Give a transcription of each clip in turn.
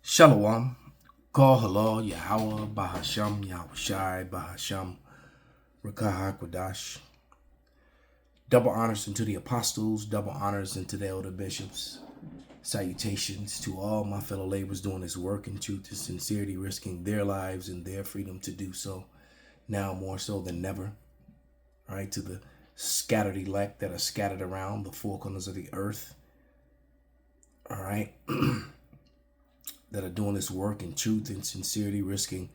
Shalom. Call halal Yahweh Bahasham Yahushai Bahasham Rakah Kwadash. Double honors unto the apostles, double honors unto the elder bishops. Salutations to all my fellow laborers doing this work in truth and sincerity, risking their lives and their freedom to do so, now more so than never. All right, to the scattered elect that are scattered around the four corners of the earth. All right. That are doing this work in truth and sincerity, risking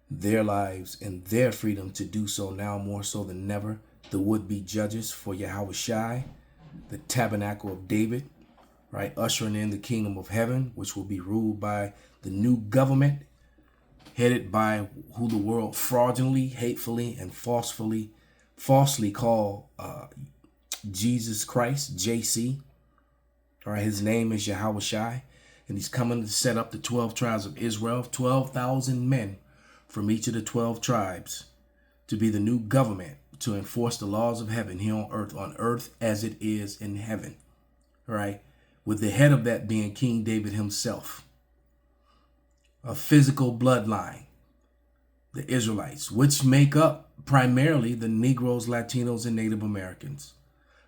their lives and their freedom to do so, now more so than never. The would-be judges for Yahushai, the tabernacle of David, right, ushering in the kingdom of heaven, which will be ruled by the new government, headed by who the world fraudulently, hatefully, and falsely call Jesus Christ, JC. All right, his name is Yahushai. And he's coming to set up the 12 tribes of Israel, 12,000 men from each of the 12 tribes to be the new government to enforce the laws of heaven here on earth as it is in heaven. All right. With the head of that being King David himself. A physical bloodline, the Israelites, which make up primarily the Negroes, Latinos, and Native Americans.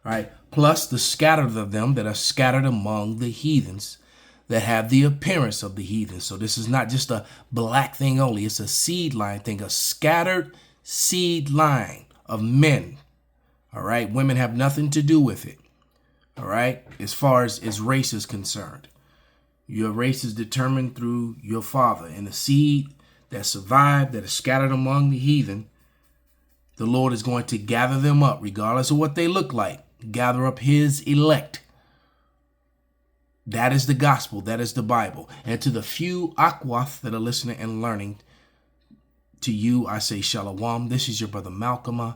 All right. Plus the scattered of them that are scattered among the heathens that have the appearance of the heathen. So this is not just a black thing only. It's a seed line thing, a scattered seed line of men. All right. Women have nothing to do with it. All right. As far as race is concerned, your race is determined through your father, and the seed that survived, that is scattered among the heathen, the Lord is going to gather them up regardless of what they look like, gather up his elect. That is the gospel. That is the Bible. And to the few Akwath that are listening and learning, to you I say shalom. This is your brother Malcolm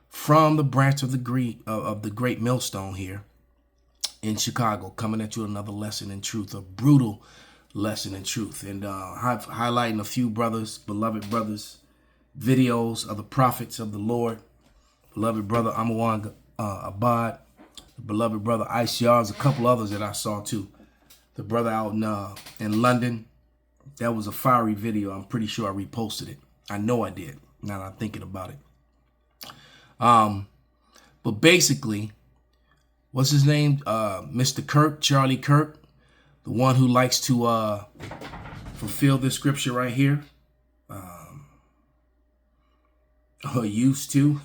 from the branch of the great millstone here in Chicago, coming at you another lesson in truth, a brutal lesson in truth, and highlighting a few brothers, beloved brothers, videos of the prophets of the Lord, beloved brother Amawan Abad, beloved brother Ice Yards, a couple others that I saw too. The brother out in London, that was a fiery video. I'm pretty sure I reposted it. I know I did, now that I'm thinking about it. But basically, what's his name? Mr. Kirk, Charlie Kirk, the one who likes to fulfill this scripture right here. Or used to.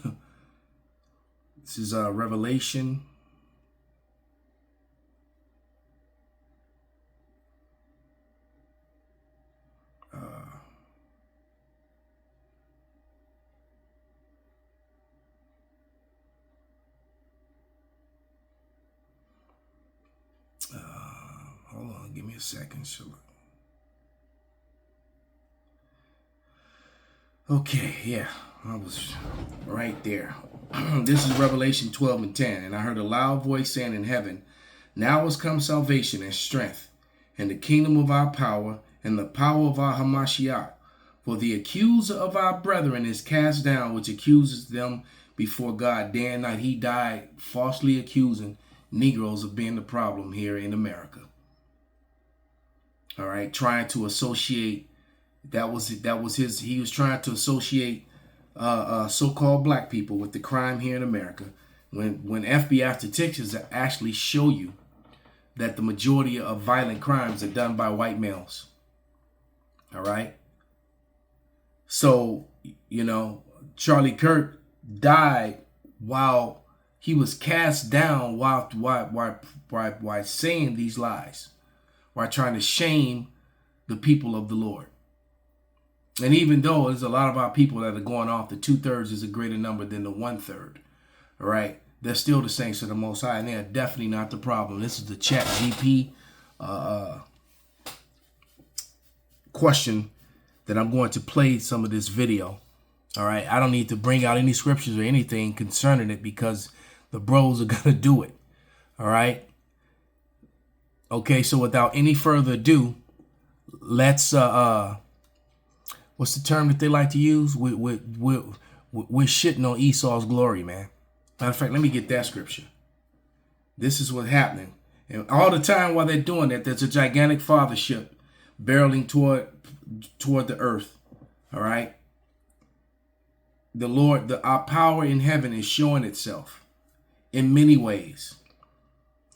This is Revelation. Hold on, give me a second. Okay, yeah, I was right there. This is Revelation 12 and 10. And I heard a loud voice saying in heaven, now has come salvation and strength, and the kingdom of our power, and the power of our Hamashiach. For the accuser of our brethren is cast down, which accuses them before God day and night. He died falsely accusing Negroes of being the problem here in America. All right, trying to associate, he was trying to associate so-called black people with the crime here in America. When FBI statistics actually show you that the majority of violent crimes are done by white males. All right. So, you know, Charlie Kirk died while he was cast down while saying these lies, while trying to shame the people of the Lord. And even though there's a lot of our people that are going off, the 2/3 is a greater number than the 1/3. All right. They're still the saints of the Most High, and they're definitely not the problem. This is the chat GP question that I'm going to play some of this video. All right. I don't need to bring out any scriptures or anything concerning it because the bros are going to do it. All right. Okay. So without any further ado, let's, what's the term that they like to use? We're shitting on Esau's glory, man. Matter of fact, let me get that scripture. This is what's happening. And all the time while they're doing that, there's a gigantic fathership barreling toward the earth. All right. The Lord, our power in heaven is showing itself in many ways.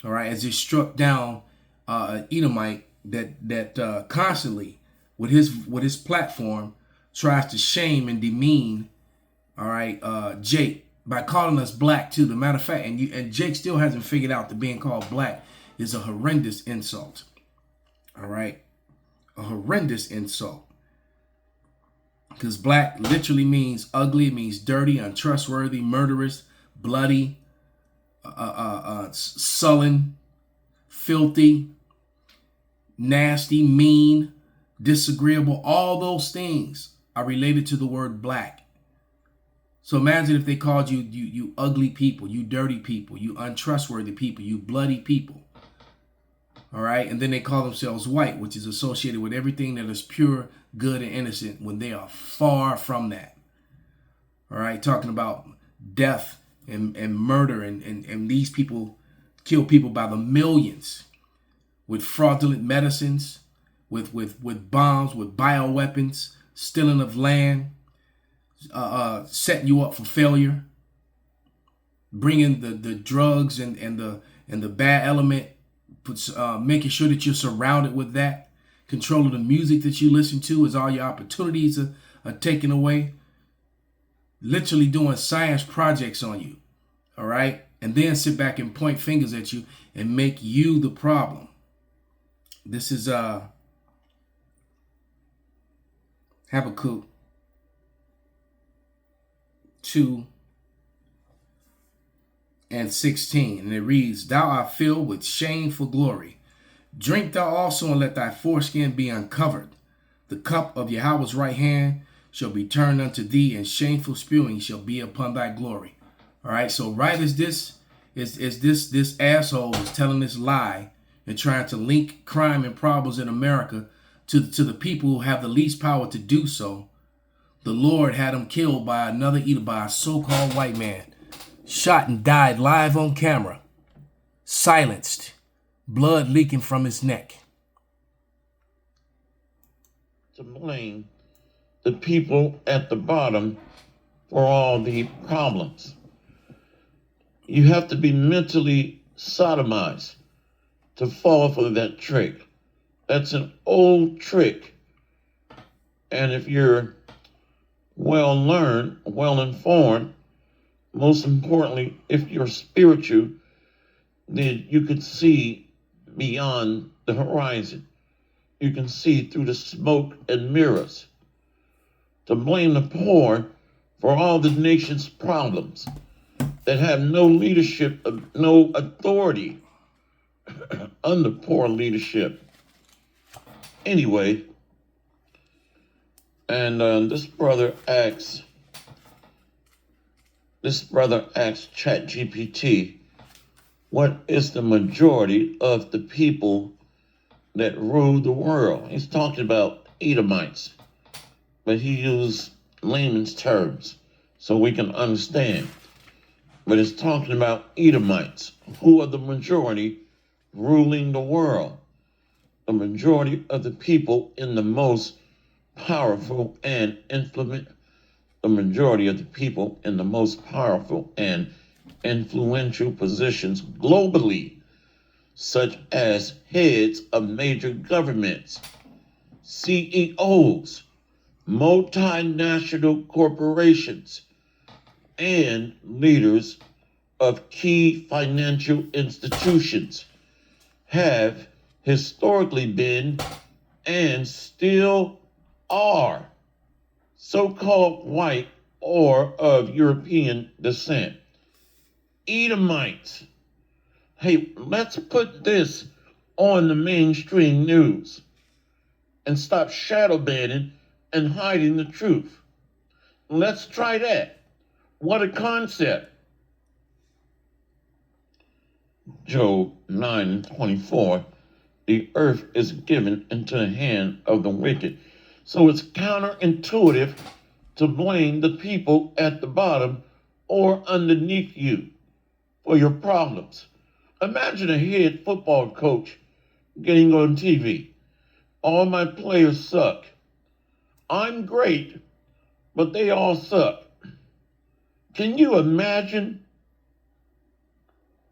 All right, as it struck down an Edomite that constantly with his platform tries to shame and demean, all right, Jake by calling us black too. The matter of fact, and Jake still hasn't figured out that being called black is a horrendous insult. All right, a horrendous insult. Because black literally means ugly, it means dirty, untrustworthy, murderous, bloody, sullen, filthy, nasty, mean, disagreeable. All those things are related to the word black. So imagine if they called you ugly people, you dirty people, you untrustworthy people, you bloody people. All right. And then they call themselves white, which is associated with everything that is pure, good, and innocent when they are far from that. All right. Talking about death and murder and these people kill people by the millions with fraudulent medicines, with bombs, with bioweapons, stealing of land, setting you up for failure, bringing the drugs and the bad element, making sure that you're surrounded with that. Control of the music that you listen to as all your opportunities are taken away. Literally doing science projects on you. All right. And then sit back and point fingers at you and make you the problem. This is Habakkuk 2:16, and it reads, "Thou art filled with shameful glory. Drink thou also, and let thy foreskin be uncovered. The cup of Yahweh's right hand shall be turned unto thee, and shameful spewing shall be upon thy glory." All right. So right as this asshole is telling this lie and trying to link crime and problems in America to the people who have the least power to do so, the Lord had him killed by by a so-called white man, shot and died live on camera, silenced, blood leaking from his neck. To blame the people at the bottom for all the problems. You have to be mentally sodomized to fall for that trick. That's an old trick. And if you're well learned, well informed, most importantly, if you're spiritual, then you can see beyond the horizon. You can see through the smoke and mirrors. To blame the poor for all the nation's problems that have no leadership, no authority under poor leadership. Anyway, and this brother asks ChatGPT, what is the majority of the people that rule the world? He's talking about Edomites, but he used layman's terms so we can understand. But it's talking about Edomites, who are the majority ruling the world. The majority of the people in the most powerful and influential positions globally, such as heads of major governments, CEOs, multinational corporations, and leaders of key financial institutions have historically been and still are so-called white or of European descent. Edomites. Hey, let's put this on the mainstream news and stop shadow banning and hiding the truth. Let's try that. What a concept. Job 9:24, the earth is given into the hand of the wicked. So it's counterintuitive to blame the people at the bottom or underneath you for your problems. Imagine a head football coach getting on TV All my players suck. I'm great, but they all suck. Can you imagine?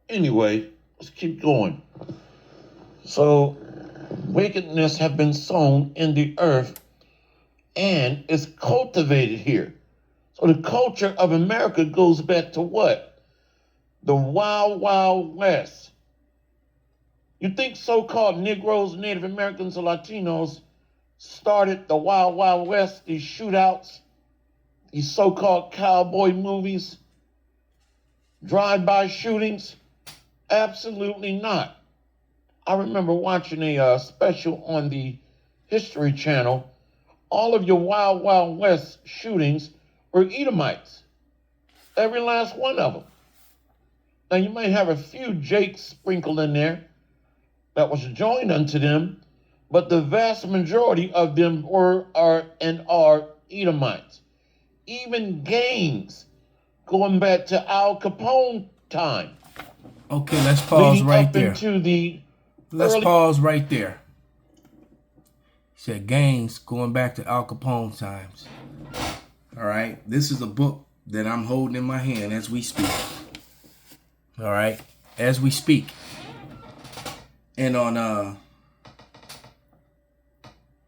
Anyway, let's keep going. So, wickedness have been sown in the earth and is cultivated here. So the culture of America goes back to what? The Wild Wild West. You think so-called Negroes, Native Americans, or Latinos started the Wild Wild West, these shootouts, these so-called cowboy movies, drive-by shootings? Absolutely not. I remember watching a special on the History Channel. All of your Wild Wild West shootings were Edomites. Every last one of them. Now you might have a few Jakes sprinkled in there that was joined unto them, but the vast majority of them were, are Edomites. Even gangs going back to Al Capone time. Okay, let's pause right there. Into the Let's pause right there. He said gangs going back to Al Capone times. All right, this is a book that I'm holding in my hand as we speak. All right, as we speak. And on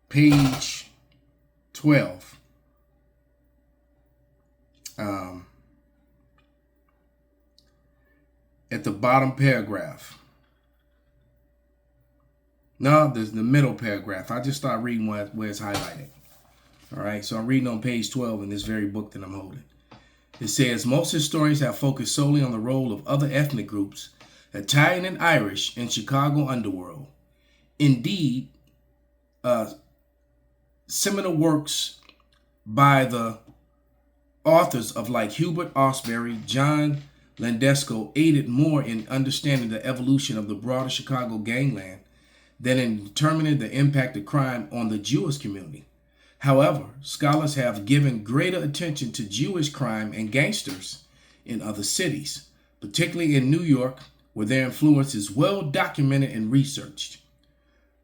page 12, at the bottom paragraph. No, there's the middle paragraph. I just start reading where it's highlighted. All right, so I'm reading on page 12 in this very book that I'm holding. It says, most historians have focused solely on the role of other ethnic groups, Italian and Irish, in Chicago underworld. Indeed, seminal works by the authors of like Hubert Osbury, John Landesco aided more in understanding the evolution of the broader Chicago gangland than in determining the impact of crime on the Jewish community. However, scholars have given greater attention to Jewish crime and gangsters in other cities, particularly in New York, where their influence is well documented and researched.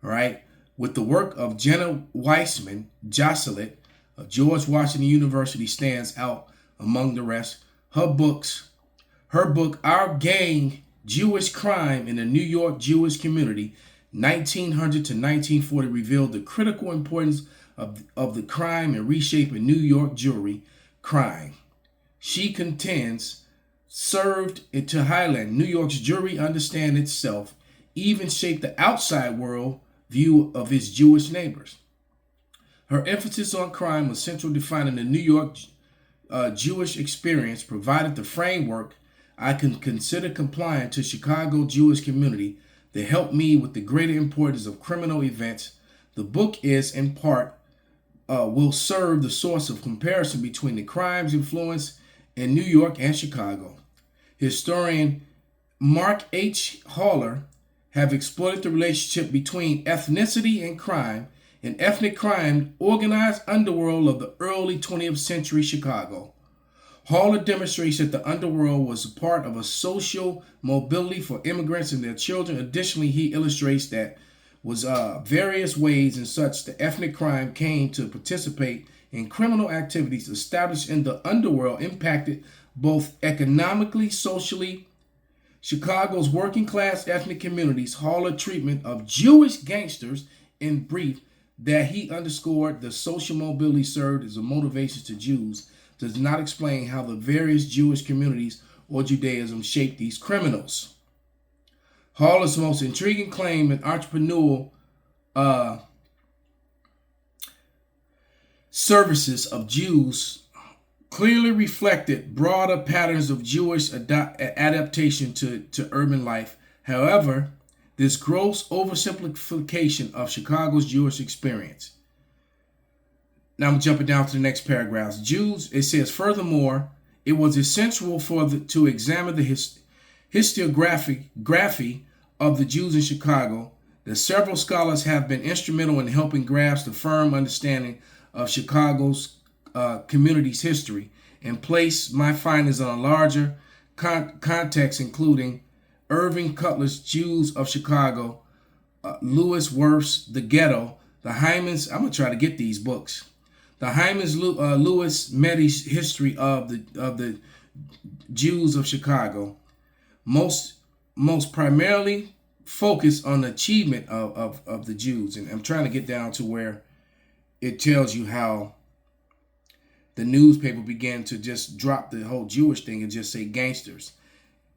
All right, with the work of Jenna Weissman, Josselet of George Washington University stands out among the rest. Her book, Our Gang, Jewish Crime in the New York Jewish Community, 1900 to 1940, revealed the critical importance of the crime and reshaping New York Jewry crime. She contends served to highlight New York's jury understand itself, even shape the outside world view of its Jewish neighbors. Her emphasis on crime was central to defining the New York Jewish experience, provided the framework I can consider compliant to Chicago Jewish community that helped me with the greater importance of criminal events. The book is, in part, will serve the source of comparison between the crimes influenced in New York and Chicago. Historian Mark H. Haller have explored the relationship between ethnicity and crime, and ethnic crime organized underworld of the early 20th century Chicago. Haller demonstrates that the underworld was a part of a social mobility for immigrants and their children. Additionally, he illustrates that was various ways in such the ethnic crime came to participate in criminal activities established in the underworld impacted both economically, socially. Chicago's working class ethnic communities, Haller treatment of Jewish gangsters in brief, that he underscored the social mobility served as a motivation to Jews, does not explain how the various Jewish communities or Judaism shaped these criminals. Haller's most intriguing claim in entrepreneurial services of Jews clearly reflected broader patterns of Jewish adaptation to urban life. However, this gross oversimplification of Chicago's Jewish experience. Now I'm jumping down to the next paragraph. Jews, it says, furthermore, it was essential to examine the historiography of the Jews in Chicago, that several scholars have been instrumental in helping grasp the firm understanding of Chicago's community's history and place my findings on a larger context, including Irving Cutler's Jews of Chicago, Lewis Worth's The Ghetto, The Hyman's, I'm going to try to get these books. The Hyman's Lewis Meddy's History of the Jews of Chicago. Most primarily focus on the achievement of the Jews. And I'm trying to get down to where it tells you how the newspaper began to just drop the whole Jewish thing and just say gangsters.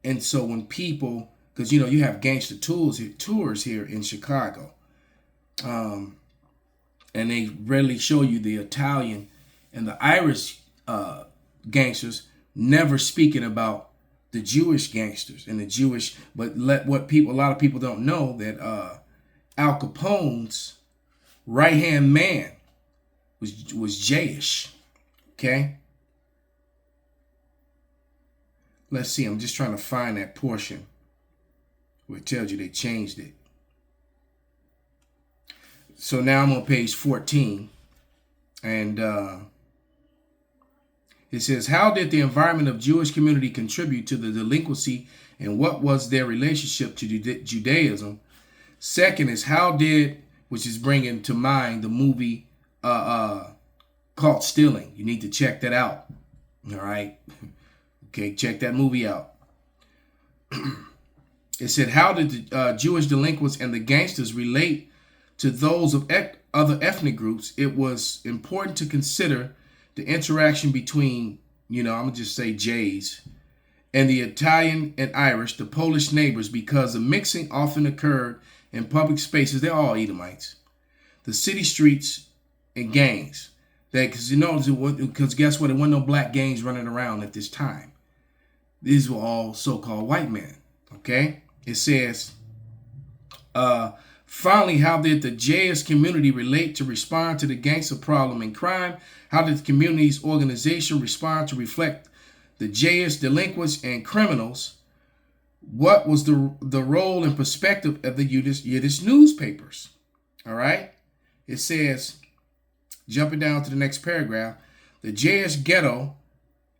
And so when people, because you have gangster tours here in Chicago, and they rarely show you the Italian and the Irish gangsters, never speaking about the Jewish gangsters and the Jewish. But a lot of people don't know that Al Capone's right hand man was Jayish. Okay. Let's see. I'm just trying to find that portion where it tells you they changed it. So now I'm on page 14, and it says, how did the environment of Jewish community contribute to the delinquency, and what was their relationship to Judaism? Second is which is bringing to mind the movie Caught Stealing. You need to check that out. All right. Okay, check that movie out. It said, how did the Jewish delinquents and the gangsters relate to those of other ethnic groups? It was important to consider the interaction between, I'm going to just say Jays, and the Italian and Irish, the Polish neighbors, because the mixing often occurred in public spaces. They're all Edomites. The city streets and gangs. Because guess what? There weren't no black gangs running around at this time. These were all so-called white men. Okay? It says, finally, how did the Jayish community relate to respond to the gangster problem and crime? How did the community's organization respond to reflect the Jayish delinquents and criminals? What was the role and perspective of the Yiddish newspapers? All right? It says, jumping down to the next paragraph, the Jayish ghetto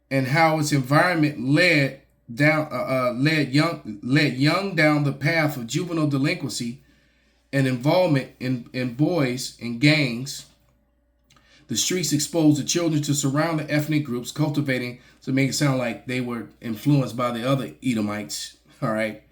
and how its environment led young down the path of juvenile delinquency and involvement in boys and gangs. The streets exposed the children to surrounding ethnic groups, cultivating to make it sound like they were influenced by the other Edomites. All right.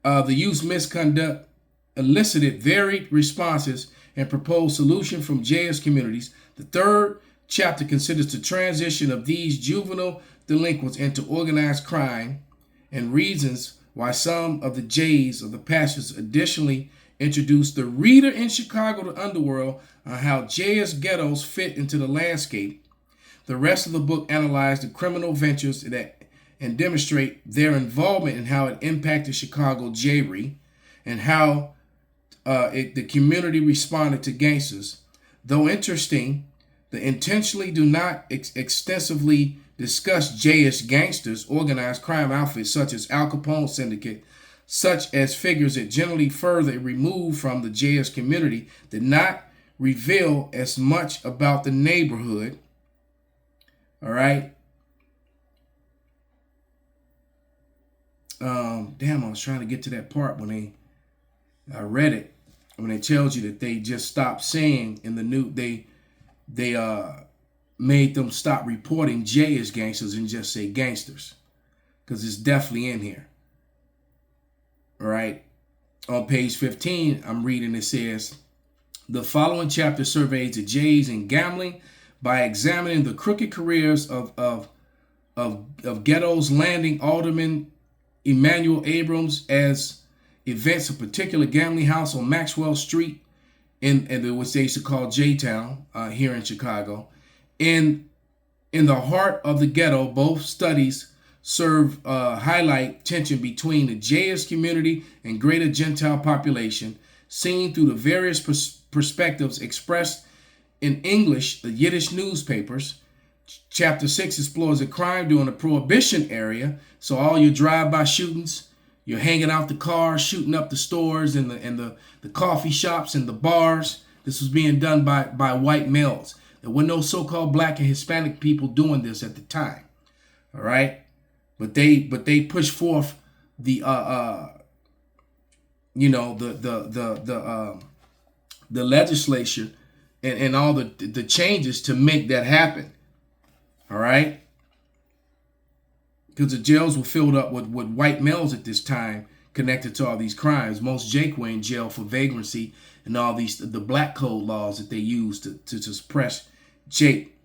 The youth's misconduct elicited varied responses and proposed solutions from Jayish communities. The third chapter considers the transition of these juvenile delinquents into organized crime and reasons why some of the Jays of the passage additionally introduced the reader in Chicago to underworld on how Jayish ghettos fit into the landscape. The rest of the book analyzed the criminal ventures and demonstrate their involvement in how it impacted Chicago Jewry and how the community responded to gangsters. Though interesting, they intentionally do not extensively discuss Jayish gangsters, organized crime outfits such as Al Capone Syndicate, such as figures that generally further removed from the Jayish community, did not reveal as much about the neighborhood. All right. I was trying to get to that part when I read it, when it tells you that they just stopped saying in the new, they made them stop reporting Jayish gangsters and just say gangsters, because it's definitely in here. All right. On page 15, I'm reading, it says, the following chapter surveys the Jays in gambling by examining the crooked careers of Ghetto's Landing Alderman Emmanuel Abrams as events a particular gambling house on Maxwell Street in which they used to call J-Town here in Chicago. In the heart of the ghetto, both studies highlight tension between the Jayish community and greater Gentile population, seen through the various perspectives expressed in English, the Yiddish newspapers. Chapter 6 explores the crime during the Prohibition era. So all your drive-by shootings, you're hanging out the cars, shooting up the stores and the coffee shops and the bars. This was being done by white males. There were no so-called black and Hispanic people doing this at the time. All right. But they push forth the the legislature and all the changes to make that happen. All right? Because the jails were filled up with white males at this time connected to all these crimes. Most Jake were in jail for vagrancy and all the black code laws that they used to suppress Jake.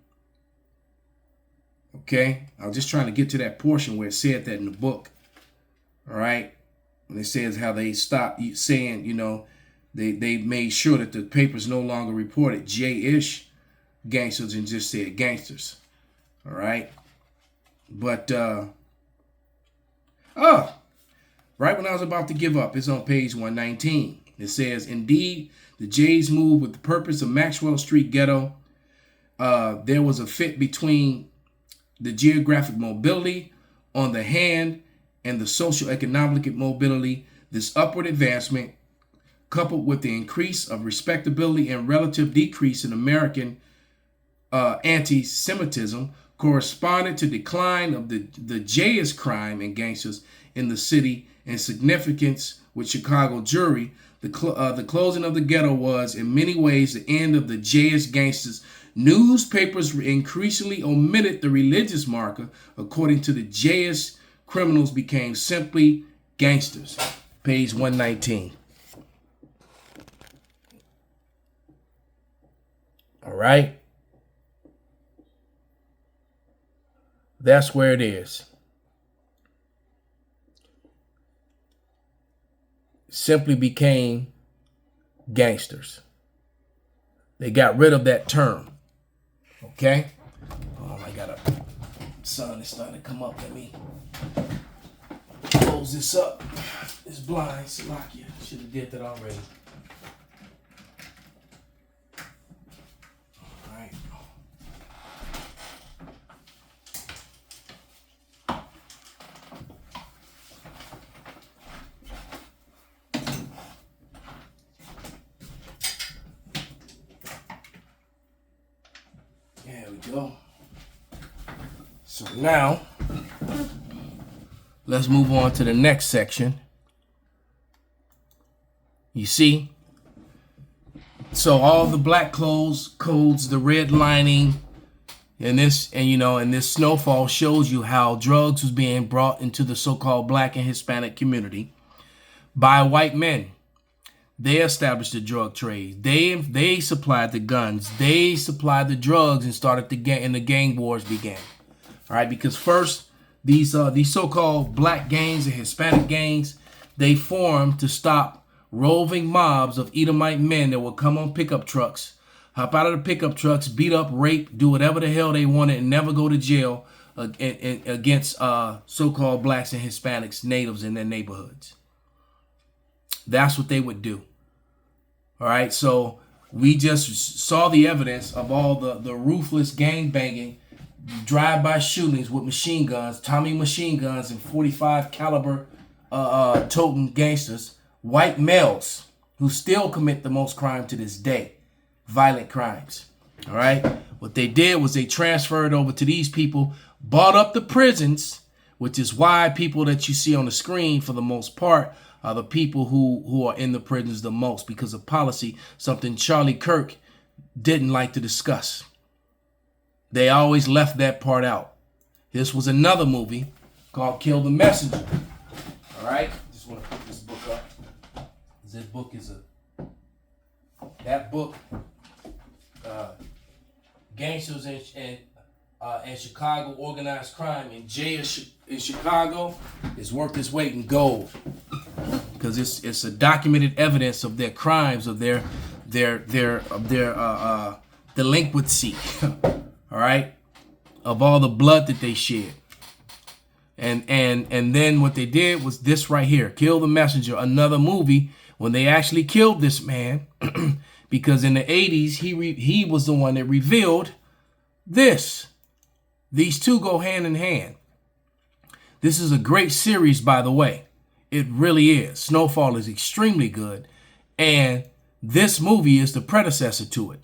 Okay? I was just trying to get to that portion where it said that in the book. All right? When it says how they stopped saying, you know, they made sure that the papers no longer reported J-ish gangsters and just said gangsters. All right? But, right when I was about to give up, it's on page 119. It says, indeed, the Jays moved with the purpose of Maxwell Street Ghetto. There was a fit between the geographic mobility on the hand and the social economic mobility. This upward advancement, coupled with the increase of respectability and relative decrease in American anti-Semitism, corresponded to decline of the Jayist crime and gangsters in the city and significance with Chicago jury. The closing of the ghetto was in many ways the end of the Jayist gangsters. Newspapers increasingly omitted the religious marker. According to the Jayist, criminals became simply gangsters. Page 119. All right. That's where it is. Simply became gangsters. They got rid of that term. Okay? Oh, I got a sun is starting to come up. Let me close this up. It's blind. Salakia. Should have did that already. All right. There we go. So now, let's move on to the next section. You see? So all the black codes, the redlining, and this snowfall shows you how drugs was being brought into the so-called black and Hispanic community by white men. They established the drug trade. They supplied the guns. They supplied the drugs and started the gang wars began. All right, because first these so-called black gangs and Hispanic gangs, they formed to stop roving mobs of Edomite men that would come on pickup trucks, hop out of the pickup trucks, beat up, rape, do whatever the hell they wanted, and never go to jail against so-called blacks and Hispanics, natives in their neighborhoods. That's what they would do. All right, so we just saw the evidence of all the ruthless gang banging, drive-by shootings with machine guns, Tommy machine guns, and 45 caliber toting gangsters, white males who still commit the most crime to this day, violent crimes. All right, what they did was they transferred over to these people, bought up the prisons, which is why people that you see on the screen for the most part are the people who are in the prisons the most, because of policy, something Charlie Kirk didn't like to discuss. They always left that part out. This was another movie called Kill the Messenger. All right, just want to put this book up. This book is that book, Gangsters in Chicago, Organized Crime in Jail in Chicago, is worth its weight in gold, because it's a documented evidence of their crimes, of their delinquency. All right, of all the blood that they shed, and then what they did was this right here, Kill the Messenger, another movie when they actually killed this man, because in the 80s he was the one that revealed this. These two go hand in hand. This is a great series, by the way. It really is. Snowfall is extremely good, and this movie is the predecessor to it.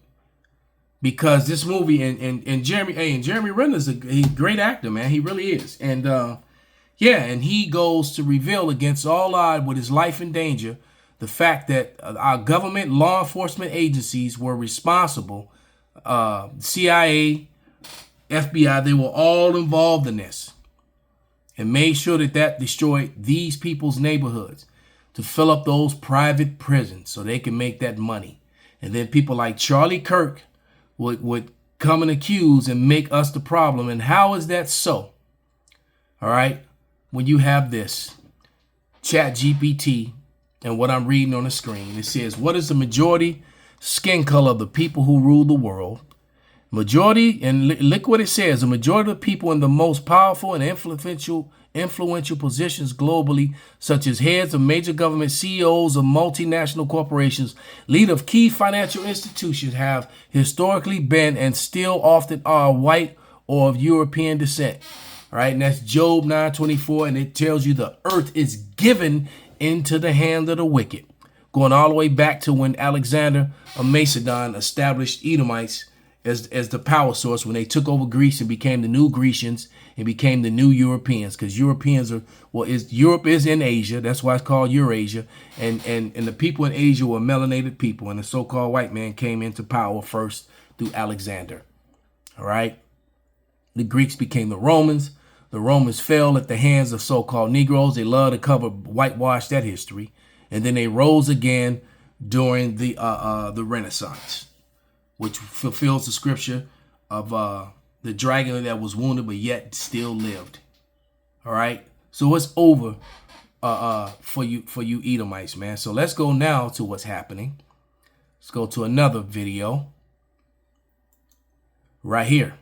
Because this movie and Jeremy Renner's a great actor, man. He really is. And and he goes to reveal against all odds with his life in danger the fact that our government law enforcement agencies were responsible, CIA, FBI, they were all involved in this and made sure that destroyed these people's neighborhoods to fill up those private prisons so they can make that money. And then people like Charlie Kirk would come and accuse and make us the problem. And how is that so? All right. When you have this Chat GPT and what I'm reading on the screen, it says, what is the majority skin color of the people who rule the world? Majority, and look what it says, the majority of the people in the most powerful and influential positions globally, such as heads of major government, CEOs of multinational corporations, lead of key financial institutions, have historically been and still often are white or of European descent. All right, and that's Job 9:24, and it tells you the earth is given into the hand of the wicked. Going all the way back to when Alexander of Macedon established Edomites as the power source when they took over Greece and became the new Grecians and became the new Europeans, because Europeans are, Europe is in Asia. That's why it's called Eurasia. And the people in Asia were melanated people, and the so-called white man came into power first through Alexander. All right. The Greeks became the Romans. The Romans fell at the hands of so-called Negroes. They love to whitewash that history. And then they rose again during the Renaissance, which fulfills the scripture of the dragon that was wounded but yet still lived. All right, so it's over for you Edomites, man. So let's go now to what's happening. Let's go to another video right here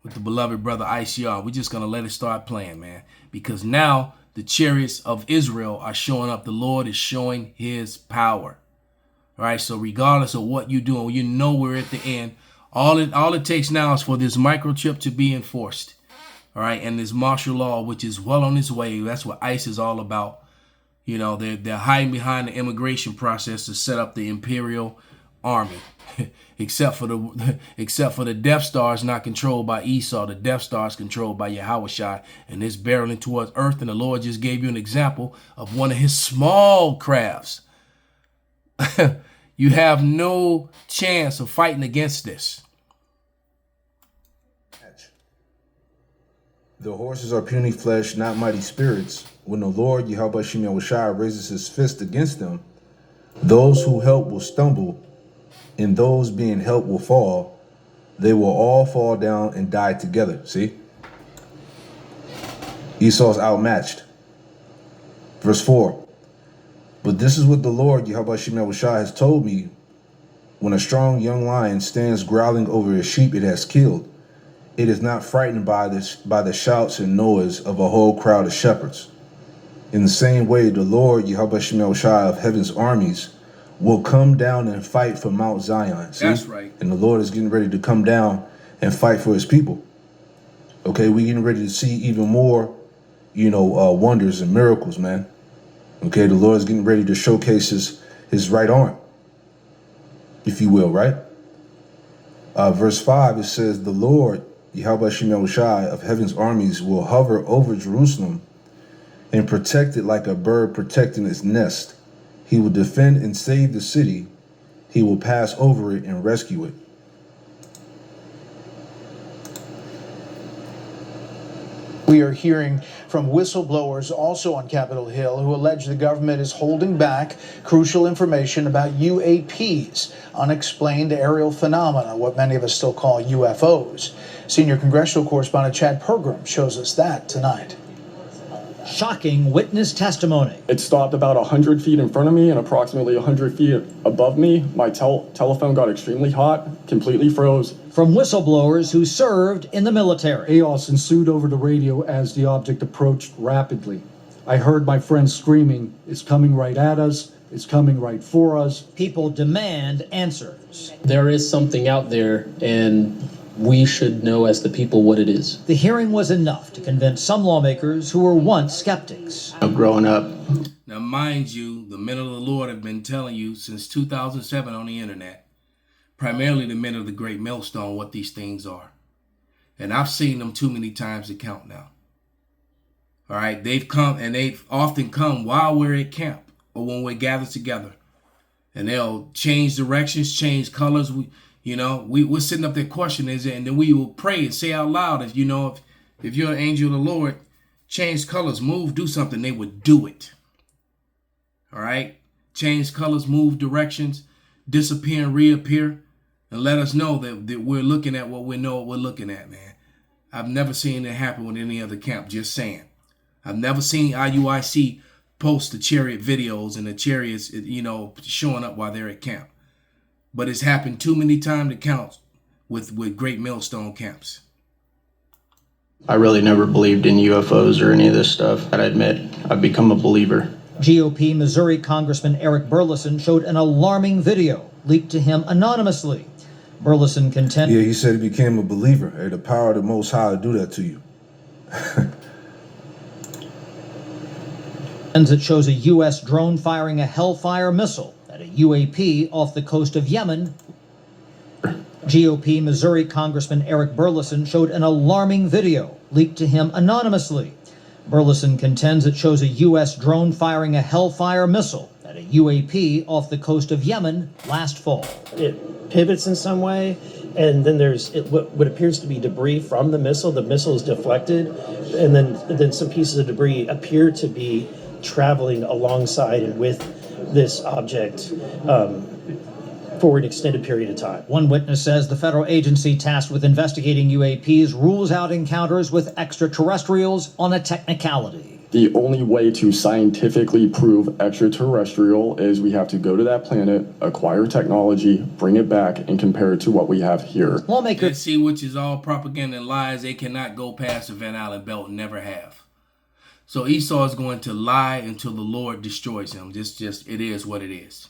with the beloved brother ICR. We're just gonna let it start playing, man, because now the chariots of Israel are showing up. The Lord is showing his power. All right, so regardless of what you're doing, you know we're at the end. All it takes now is for this microchip to be enforced. All right, and this martial law, which is well on its way. That's what ICE is all about. You know, they're hiding behind the immigration process to set up the Imperial Army. except for the Death Star is not controlled by Esau. The Death Star is controlled by Yahushua, and it's barreling towards earth. And the Lord just gave you an example of one of his small crafts. You have no chance of fighting against this. The horses are puny flesh, not mighty spirits. When the Lord Yahushua raises his fist against them, those who help will stumble, and those being helped will fall. They will all fall down and die together. See? Esau's outmatched. Verse 4. But this is what the Lord Yahushua has told me. When a strong young lion stands growling over a sheep it has killed, it is not frightened by the shouts and noise of a whole crowd of shepherds. In the same way, the Lord Yahushua of heaven's armies will come down and fight for Mount Zion. See? That's right. And the Lord is getting ready to come down and fight for his people. Okay, we're getting ready to see even more, wonders and miracles, man. Okay, the Lord is getting ready to showcase his right arm, if you will, right? Verse 5, it says, the Lord, Yahushua of heaven's armies, will hover over Jerusalem and protect it like a bird protecting its nest. He will defend and save the city. He will pass over it and rescue it. We are hearing from whistleblowers also on Capitol Hill who allege the government is holding back crucial information about UAPs, unexplained aerial phenomena, what many of us still call UFOs. Senior congressional correspondent Chad Pergram shows us that tonight. Shocking witness testimony. It stopped about 100 feet in front of me and approximately 100 feet above me. My telephone got extremely hot, completely froze. From whistleblowers who served in the military. Chaos ensued over the radio as the object approached rapidly. I heard my friends screaming, "It's coming right at us. It's coming right for us." People demand answers. There is something out there, and we should know as the people what it is. The hearing was enough to convince some lawmakers who were once skeptics. Growing up. Now, mind you, the men of the Lord have been telling you since 2007 on the internet, primarily the men of the Great Millstone, what these things are. And I've seen them too many times to count now. All right, they've come, and they've often come while we're at camp or when we're gathered together. And they'll change directions, change colors. We're sitting up there questioning it, and then we will pray and say out loud, if you're an angel of the Lord, change colors, move, do something, they would do it. All right? Change colors, move directions, disappear and reappear, and let us know that we're looking at what we know we're looking at, man. I've never seen it happen with any other camp, just saying. I've never seen IUIC post the chariot videos and the chariots, showing up while they're at camp. But it's happened too many times to count with Great Millstone camps. I really never believed in UFOs or any of this stuff. I admit, I've become a believer. GOP Missouri Congressman Eric Burleson showed an alarming video leaked to him anonymously. Burleson contended. Yeah, he said he became a believer. Hey, the power of the Most High will do that to you. It shows a U.S. drone firing a Hellfire missile at a UAP off the coast of Yemen. GOP Missouri Congressman Eric Burleson showed an alarming video leaked to him anonymously. Burleson contends it shows a U.S. drone firing a Hellfire missile at a UAP off the coast of Yemen last fall. It pivots in some way, and then there's what appears to be debris from the missile. The missile is deflected, and then some pieces of debris appear to be traveling alongside and with this object for an extended period of time. One witness says the federal agency tasked with investigating UAPs rules out encounters with extraterrestrials on a technicality. The only way to scientifically prove extraterrestrial is we have to go to that planet, acquire technology, bring it back, and compare it to what we have here. Lawmakers see, which is all propaganda and lies. They cannot go past the Van Allen belt, never have. So Esau is going to lie until the Lord destroys him. Just it is what it is.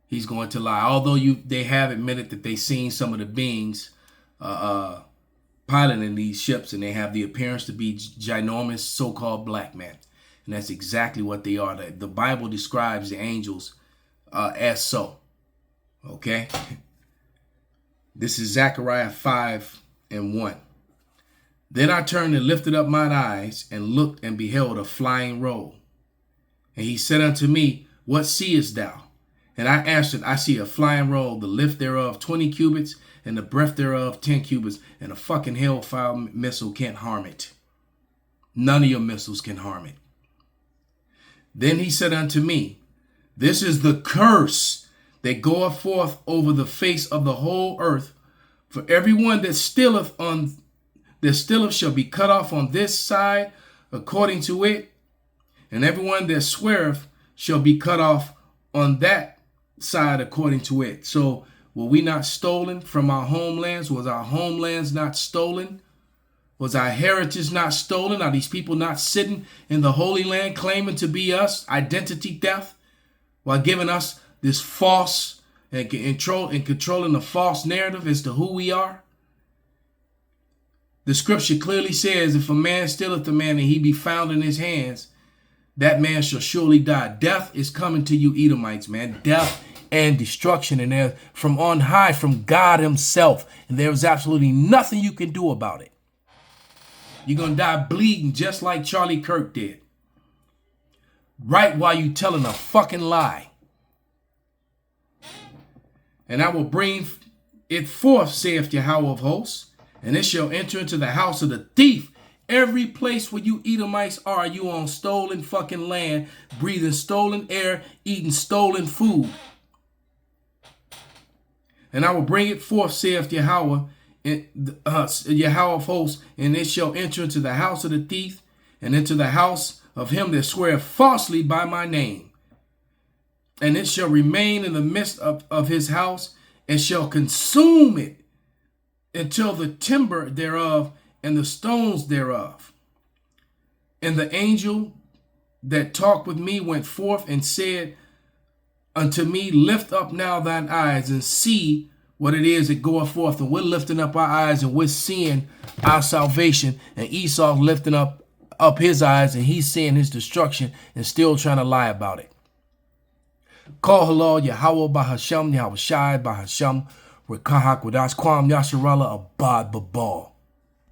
He's going to lie. Although they have admitted that they've seen some of the beings piloting these ships, and they have the appearance to be ginormous so-called black men. And that's exactly what they are. The Bible describes the angels as so. Okay? This is Zechariah 5:1. Then I turned and lifted up mine eyes and looked and beheld a flying roll. And he said unto me, What seest thou? And I answered, I see a flying roll, the lift thereof 20 cubits, and the breadth thereof 10 cubits, and a fucking hellfire missile can't harm it. None of your missiles can harm it. Then he said unto me, This is the curse that goeth forth over the face of the whole earth. For everyone that stealeth shall be cut off on this side according to it, and everyone that sweareth shall be cut off on that side according to it. So were we not stolen from our homelands? Was our homelands not stolen? Was our heritage not stolen? Are these people not sitting in the Holy Land claiming to be us? Identity theft, while giving us this false and controlling the false narrative as to who we are? The scripture clearly says, if a man stealeth a man and he be found in his hands, that man shall surely die. Death is coming to you, Edomites, man. Death and destruction, and they're from on high, from God himself. And there is absolutely nothing you can do about it. You're going to die bleeding just like Charlie Kirk did. Right while you telling a fucking lie. And I will bring it forth, saith Yahweh of hosts, and it shall enter into the house of the thief. Every place where you Edomites are, you on stolen fucking land, breathing stolen air, eating stolen food. And I will bring it forth, saith Yahweh, Yahweh of hosts, and it shall enter into the house of the thief, and into the house of him that sweareth falsely by my name. And it shall remain in the midst of his house, and shall consume it until the timber thereof and the stones thereof. And the angel that talked with me went forth and said unto me, Lift up now thine eyes and see what it is that goeth forth. And we're lifting up our eyes and we're seeing our salvation. And Esau lifting up his eyes and he's seeing his destruction and still trying to lie about it. Call halal Yahweh Bahasham Yahweh Shai Bahasham Rekahakwadash Kwam Yasharala Abad Babal.